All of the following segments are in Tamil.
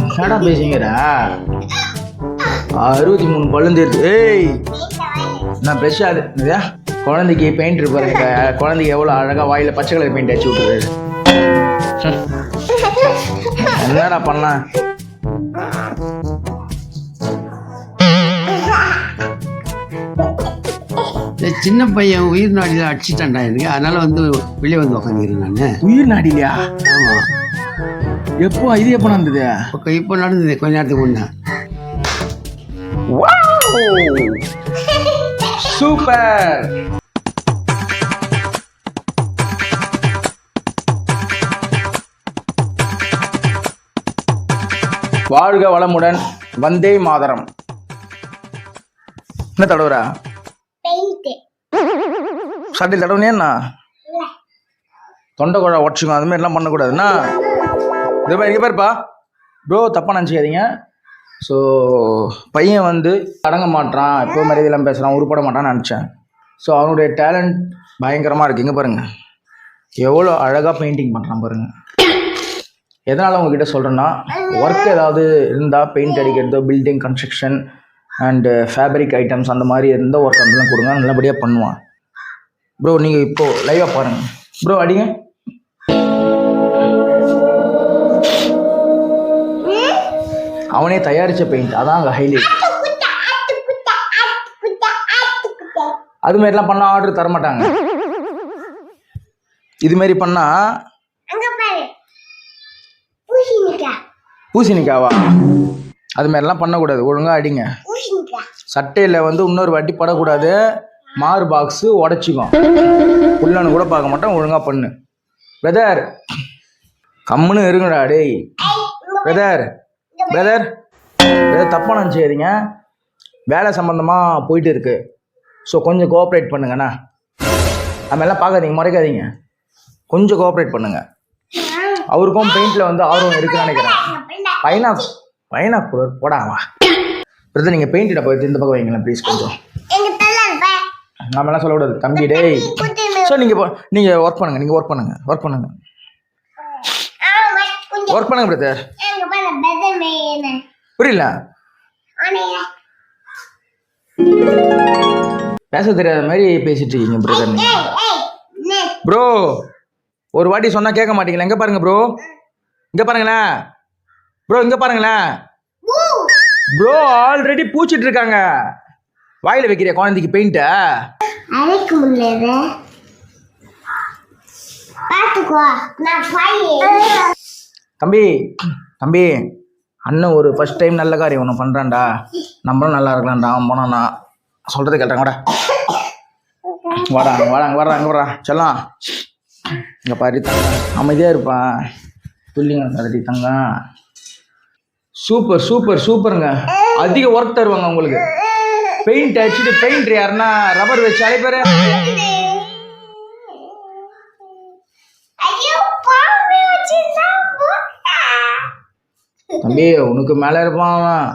என்னடா பேசுங்கடா? 63 பல்லும் தெரியுது. ஏய் நான் ப்ரெஷ் ஆகுது இல்லையா? குழந்தைக்கு பெயிண்ட் இருப்பாருங்க. குழந்தைக்கு எவ்வளோ அழகாக வாயில் பச்சை கலர் பெயிண்ட் அடிச்சு விட்டுரு. என்னடா பண்ணலாம்? சின்ன பையன் உயிர் நாடியில் அடிச்சுட்டான்டா எனக்கு. அதனால வெளியே உட்காந்துக்கிறேன் நான். உயிர் நாடிலையா? ஆமாம். எப்போ இது எப்போ நடந்தது? இப்போ நடந்தது கொஞ்ச நேரத்துக்கு முன்னே. சூப்பர். வாழ்க வளமுடன். வந்தே மாதரம். என்ன தடவுறா? சட்டை தடவுனேன்னா தொண்டை குழா உடச்சுக்கும். அது மாதிரிலாம் பண்ணக்கூடாதுண்ணா. இது மாதிரி பாருப்பா ப்ரோ, தப்பாக நினச்சிக்காதீங்க. ஸோ பையன் அடங்க மாட்டான், இப்போ மாதிரி இதெல்லாம் பேசுகிறான், உருப்பட மாட்டான்னு நினச்சேன். ஸோ அவனுடைய டேலண்ட் பயங்கரமாக இருக்குது. இங்கே பாருங்கள் எவ்வளோ அழகாக பெயிண்டிங் பண்ணுறான் பாருங்கள். எதனால் உங்ககிட்ட சொல்கிறேன்னா, ஒர்க் ஏதாவது இருந்தால் பெயிண்ட் அடிக்கிறதோ, building construction and fabric items அந்த மாதிரி எந்த ஒர்க் அதெல்லாம் கொடுங்க, நல்லபடியாக பண்ணுவான். ப்ரோ நீங்கள் இப்போது லைவாக பாருங்கள். ப்ரோ அடிங்க. அவனே தயாரித்த பெயிண்ட், அதான் அங்கே ஹைலைட். அது மாதிரிலாம் பண்ணால் ஆர்டர் தரமாட்டாங்க. இதுமாரி பண்ணால் பூசணிக்காவா? அது மாதிரிலாம் பண்ணக்கூடாது. ஒழுங்காக அடிங்க. சட்டையில் இன்னொரு வாட்டி படக்கூடாது. மாறு பாக்ஸு உடச்சிக்கும். புள்ளன்னு கூட பார்க்க மாட்டேன். ஒழுங்காக பண்ணு பிரதர். கம்முன்னு இருங்கடா. டேய் பிரதர் பிரதர் பிரதர், தப்பாக நினச்சிக்காதீங்க. வேலை சம்மந்தமாக போயிட்டு இருக்கு. ஸோ கொஞ்சம் கோஆப்ரேட் பண்ணுங்கண்ணா. அதுமாதிரிலாம் பார்க்காதீங்க, முறைக்காதீங்க. கொஞ்சம் கோஆப்ரேட் பண்ணுங்க. அவருக்கும் பெயிண்டில் ஆர்வம் இருக்குன்னு நினைக்கிறேன். பையனா போடாவா பிரதர்? நீங்கள் பெயிண்ட் டப்பா இந்த பக்கம் வைங்களேன் ப்ளீஸ். கொஞ்சம் நாமெல்லாம் சொல்லக்கூடாது தம்பி. டேய் ஸோ நீங்கள் ஒர்க் பண்ணுங்க பிரதர். புரியல? பேச தெரியாத மாதிரி பேசிட்டு இருக்கீங்க பிரதர். ப்ரோ ஒரு வாட்டி சொன்னா கேட்க மாட்டீங்களா? எங்க பாருங்க ப்ரோ, இங்க பாருங்களேன் ப்ரோ, இங்க பாருங்களேன் ப்ரோ. ஆல்ரெடி பூச்சிட்டு இருக்காங்க. வாயில வைக்கிற குழந்தைக்கு பெயிண்ட தம்பி தம்பி, அண்ணன் ஒரு ஃபர்ஸ்ட் டைம் நல்ல காரியம் ஒன்று பண்ணுறான்டா. நம்மளும் நல்லா இருக்கலாம்டா. அவன் போனான்னா சொல்கிறது கேட்டாங்க. வாடா செல்லாம். இங்கே பாரு தங்க, அமைதியாக இருப்பான். புள்ளிங்க கதட்டி தங்க. சூப்பருங்க. அதிக ஒர்க் தருவாங்க உங்களுக்கு. பெயிண்ட் அடிச்சுட்டு பெயிண்ட் யாருன்னா ரப்பர் வச்சு அழைப்பாரு. தம்பி உனக்கு மேல இருப்பான் அவன்.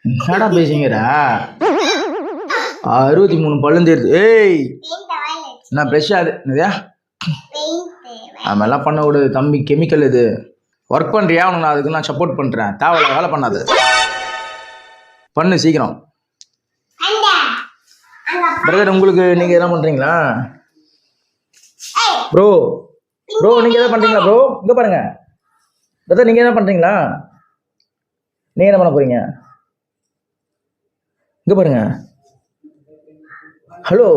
என்னடா பேசுங்கடா? 63 பல்லும் தெரியுது. ஏய் நான் ப்ரெஷ் ஆகுது இல்லையா? அது மாதிரிலாம் பண்ணக்கூடாது தம்பி. கெமிக்கல் இது. ஒர்க் பண்ணுறியா? உனக்கு நான் அதுக்கு நான் சப்போர்ட் பண்ணுறேன். தேவையில்ல வேலை பண்ணாது. பண்ணு சீக்கிரம். பிரதர் உங்களுக்கு நீங்கள் எதனா பண்ணுறீங்களா? ப்ரோ நீங்கள் எதாவது பண்ணுறீங்களா? ப்ரோ இங்கே பாருங்க பிரதர், நீங்கள் என்ன பண்ணுறீங்களா? நீங்கள் என்ன பண்ண போகிறீங்க? இங்கே பாருங்க. ஹலோ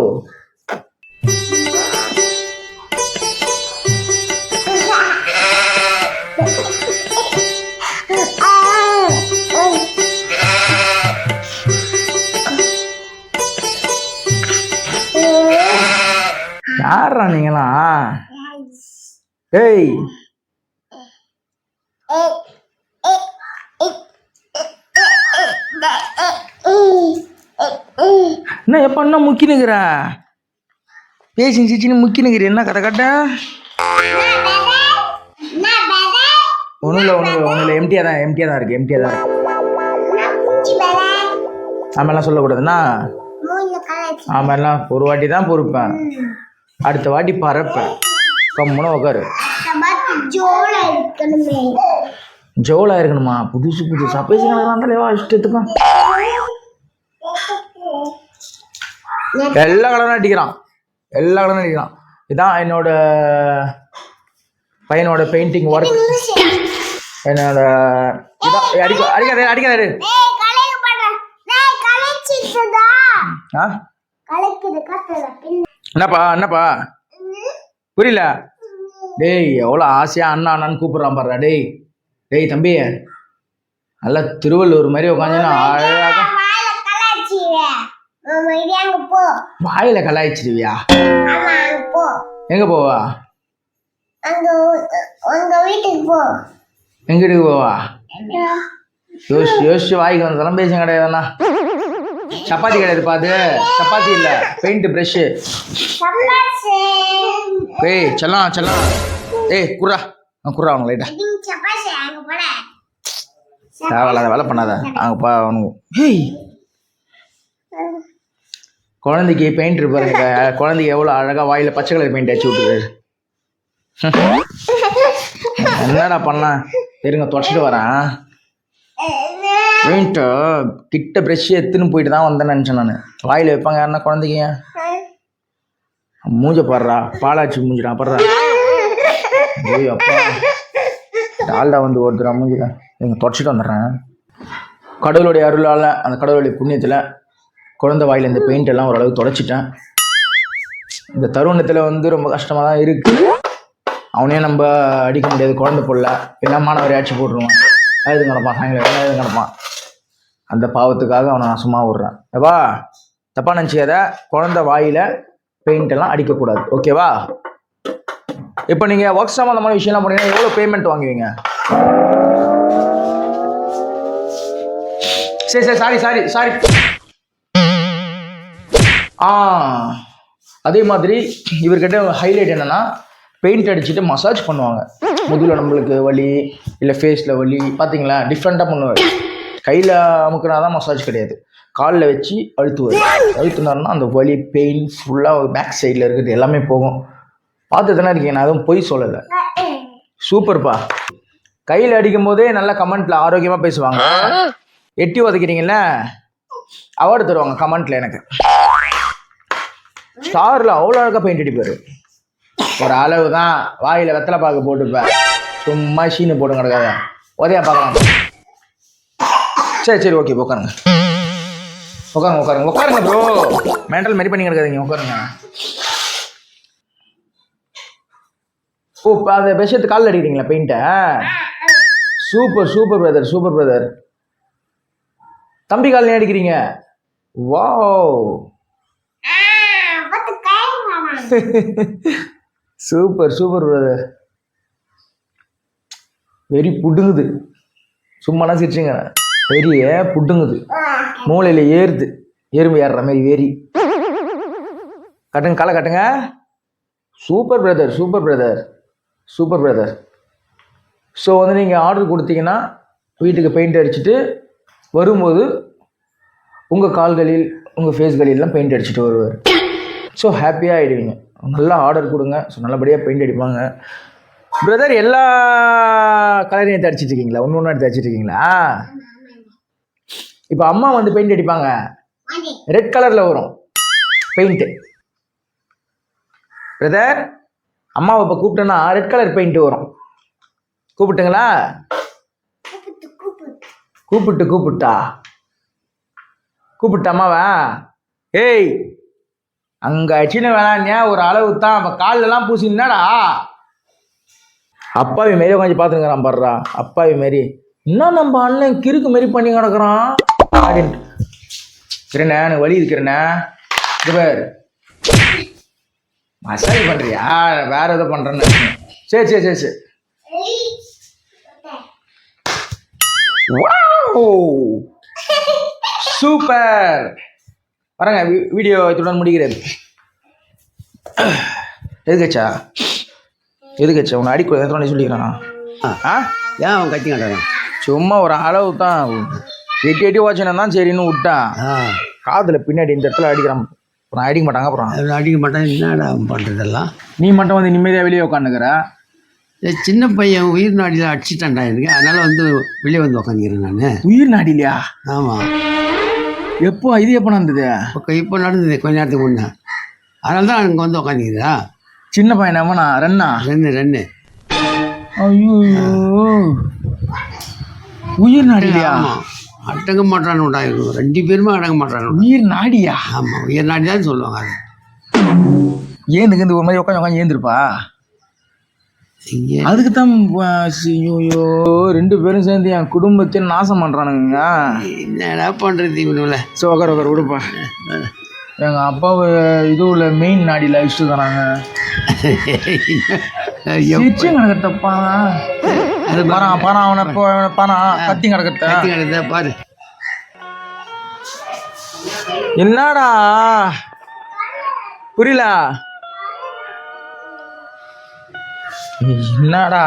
யாரா நீங்களா? ஏய் என்ன எப்ப என்ன முக்கினுக்குற? பேசி சிச்சின்னு முக்கினுக்குற. என்ன கதை கட்ட? ஒன்றும் இல்லை எம்டியாக தான் இருக்கு. ஆமெல்லாம் சொல்லக்கூடாதுண்ணா. ஆமெல்லாம் ஒரு வாட்டி தான் பொறுப்பேன், அடுத்த வாட்டி பறப்பேன். கம்முன்னு உட்காரு. ஜோலா இருக்கணுமா? புதுசு புதுசா பேசிக்கலாம் தலைவா இஷ்டத்துக்கும். எல்லா கலரும் அடிக்கிறான், எல்லா கலரும் அடிக்கிறான். இதான் என்னோட பையனோட பெயிண்டிங் ஒர்க். என்னோட அடிக்காதே அடிக்காதே. என்னப்பா என்னப்பா புரியல? டேய் எவ்வளோ ஆசையா அண்ணா அண்ணான்னு கூப்பிடுறான் பாருடா. டேய் டேய் தம்பி, நல்லா திருவள்ளூர் மாதிரி உட்காந்து அழகாக வாயில கலாய்ச்சிருவியா? எங்க போவா? எங்க வீட்டுக்கு போவா? யோசிச்சு யோசிச்சு வாய்க்கு வந்ததெல்லாம் பேச கிடையாதுண்ணா. சப்பாத்தி கிடையாது பாது, சப்பாத்தி இல்ல பெயிண்ட் ப்ரஷ். ஏய் செல்லாம் செல்லாம், ஏய் குர்ரா குர்ரா அவங்க லைட்டா தேவையில்லாத வேலை பண்ணாத அங்கப்பா அவனுக்கு. ஏய் குழந்தைக்கு பெயிண்ட் பாருங்க, குழந்தைக்கு எவ்வளோ அழகாக வாயில் பச்சை கலர் பெயிண்ட் அடிச்சு விட்டுரு. என்னடா பண்ணலாம் இருங்க, தொடச்சிட்டு வரேன். பெயிண்ட்டு கிட்ட ப்ரெஷ் எடுத்துன்னு போயிட்டு தான் வந்தேன்னு நினச்சேன் நான். வாயில் வைப்பாங்க யாருன்னா குழந்தைங்க. மூஞ்ச பாடுறா, பாலாச்சி மூஞ்சிடா பாடுறா. ஐயோ அப்பா, டால்டா வந்து ஒருத்தரா மூஞ்சிடா. இங்கே தொடச்சிட்டு வந்துடுறேன். கடவுளுடைய அருளால், அந்த கடவுளுடைய புண்ணியத்தில் குழந்தை வாயில் இந்த பெயிண்ட் எல்லாம் ஓரளவுக்கு தொடச்சிட்டேன். இந்த தருணத்தில் வந்து ரொம்ப கஷ்டமாக தான் இருக்குது. அவனையும் நம்ம அடிக்க முடியாது, குழந்தை போடல எல்லாம் மாணவரை அடிச்சு போட்டுருவான். எதுவும் கிடப்பான், சாயங்காலம் எதுவும் கிடப்பான். அந்த பாவத்துக்காக அவனை நான் சும்மா விட்றேன். ஏவா தப்பாக நினச்சிக்காத, குழந்தை வாயில் பெயிண்ட் எல்லாம் அடிக்கக்கூடாது, ஓகேவா? இப்போ நீங்கள் ஒர்க் சம்மந்தமான விஷயம்லாம் போனீங்கன்னா எவ்வளோ பேமெண்ட் வாங்குவீங்க? சரி சரி சாரி சாரி சாரி. அதே மாதிரி இவர்கிட்ட ஹைலைட் என்னென்னா, பெயிண்ட் அடிச்சுட்டு மசாஜ் பண்ணுவாங்க. முதுகில் நம்மளுக்கு வலி இல்லை ஃபேஸில் வலி பார்த்தீங்களா, டிஃப்ரெண்ட்டாக பண்ணுவார். கையில் அமுக்குனா தான் மசாஜ் கிடையாது, காலில் வச்சு அழுத்துவார். அழுத்துனாருன்னா அந்த வலி பெயின் ஃபுல்லாக பேக் சைடில் இருக்கிறது எல்லாமே போகும். பார்த்து தானே இருக்கீங்க, நான் எதுவும் பொய் சொல்லலை. சூப்பர்ப்பா. கையில் அடிக்கும் போதே நல்லா கமெண்ட்டில் ஆரோக்கியமாக பேசுவாங்க. எட்டி உதைக்கிறீங்கள அவார்டு தருவாங்க கமெண்ட்டில். எனக்கு ஸ்டாரில் அவ்வளோ அழகாக பெயிண்ட் அடிப்பார். ஒரு அளவு தான் வாயில் வெத்தலை பாக்கு போட்டுப்பேன், சும்மா சீனு போட்டு கிடக்காத உதயா பார்க்கலாம். சரி சரி ஓகே, உட்காருங்க உட்காருங்க உட்காருங்க உட்காருங்க ப்ரோ. மென்டல் மாரி பண்ணி கிடக்காதீங்க, உட்காருங்க. ஓ அந்த விஷயத்து காலில் அடிக்கிறீங்களா பெயிண்ட்டை? Super super brother, super brother. தம்பி காலில் அடிக்கிறீங்க? Wow super super brother. வெறி புடுங்குது, சும்மாலாம் சிரிச்சுங்க. வெறிய புடுங்குது, மூளையில் ஏறுது, எறும்பு ஏறுற மாதிரி வெறி. கட்டுங்க காலை கட்டுங்க. Super brother, super brother, super brother. So வந்து நீங்கள் ஆர்டர் கொடுத்தீங்கன்னா வீட்டுக்கு பெயிண்ட் அடிச்சுட்டு வரும்போது உங்கள் கால்களில் உங்கள் ஃபேஸ்களிலாம் பெயிண்ட் அடிச்சுட்டு வருவார். ஸோ ஹாப்பியாக ஆகிடுவீங்க. நல்லா ஆர்டர் கொடுங்க, ஸோ நல்லபடியாக பெயிண்ட் அடிப்பாங்க. பிரதர் எல்லா கலரையும் எடுத்து அடிச்சிட்டு இருக்கீங்களா? ஒன்று ஒன்று எடுத்து அடிச்சிட்டு இருக்கீங்களா? இப்போ அம்மா வந்து பெயிண்ட் அடிப்பாங்க, ரெட் கலரில் வரும் பெயிண்ட்டு. பிரதர் அம்மாவை இப்போ கூப்பிட்டேன்னா ரெட் கலர் பெயிண்ட்டு வரும். கூப்பிட்டுங்களா? கூப்பிட்டா அம்மாவா? ஏய் அங்கே அடிச்சுன்னு வேணாங்க, ஒரு அளவு தான். அப்போ கால்லெல்லாம் பூசினாடா அப்பாவி மாரி கொஞ்சம் பார்த்துக்கிறான் பாடுறா. அப்பாவி மாரி இன்னும் நம்ம அண்ணன் கிறுக்கு மாரி பண்ணி கிடக்குறான் அப்படின்ட்டு. கிரணா எனக்கு வலி இருக்கிறேண்ணா, இது பேர் மசாஜ் பண்ணுறியா? வேற எதோ பண்ணுறேன்னு. சரி சரி சரி சரி. சூப்பர். வரங்க, வீடியோ இத்துடன் முடிக்கிறது. எதுக்கச்சா உன்னை அடிக்க சொல்லிக்கிறான்? ஏன் அவன் கட்டி கட்டுறான்? சும்மா ஒரு அளவு தான், எட்டி எட்டி வாட்சினா தான் சரின்னு விட்டான். காதில் பின்னாடி இந்த இடத்துல அடிக்கிறான். அப்புறம் அடிக்க மாட்டாங்க. அப்புறம் அடிக்க மாட்டான். என்னடா பண்ணுறதெல்லாம்? நீ மட்டும் வந்து நிம்மதியாக வெளியே உட்காந்துக்கிற. என் சின்ன பையன் உயிர் நாடியில் அடிச்சிட்டான்டா எனக்கு, அதனால வந்து வெளியே வந்து உக்காந்துக்கிறேன் நான். உயிர் நாடிலையா? ஆமாம். எப்போ இது எப்போ நடந்தது? இப்போ நடந்தது கொஞ்ச நேரத்துக்கு முன்னே, அதனால தான் அங்கே வந்து உக்காந்துக்கிறா. சின்ன பையன் எவனா? ரெண்ணா? ரெண்டு. ஐயோ, உயிர் நாடிலையா? ஆமாம், அடங்க மாட்டானுடா, இருக்கும் 2 பேருமே அடங்க மாட்டானு. உயிர் நாடியா? ஆமாம், உயிர் நாடி தான் சொல்லுவாங்க. அது ஏந்துக்கு இந்த ஒரு மாதிரி உட்காந்து ஏந்திருப்பா. இங்கே அதுக்கு தான் ஐயோ 2 பேரும் சேர்ந்து என் குடும்பத்தை நாசம் பண்றானுங்க. என்னடா பண்ணுறது இவனுல. உட்கார விடுப்பா. எங்க அப்பாவை இதுல மெயின் நாடியில் அழிச்சுட்டு தராங்க. கிடக்கட்டப்பா அது பாரா அவனை பாரா கத்தி கிடக்கட்ட பாரு. என்னடா புரியல? என்னடா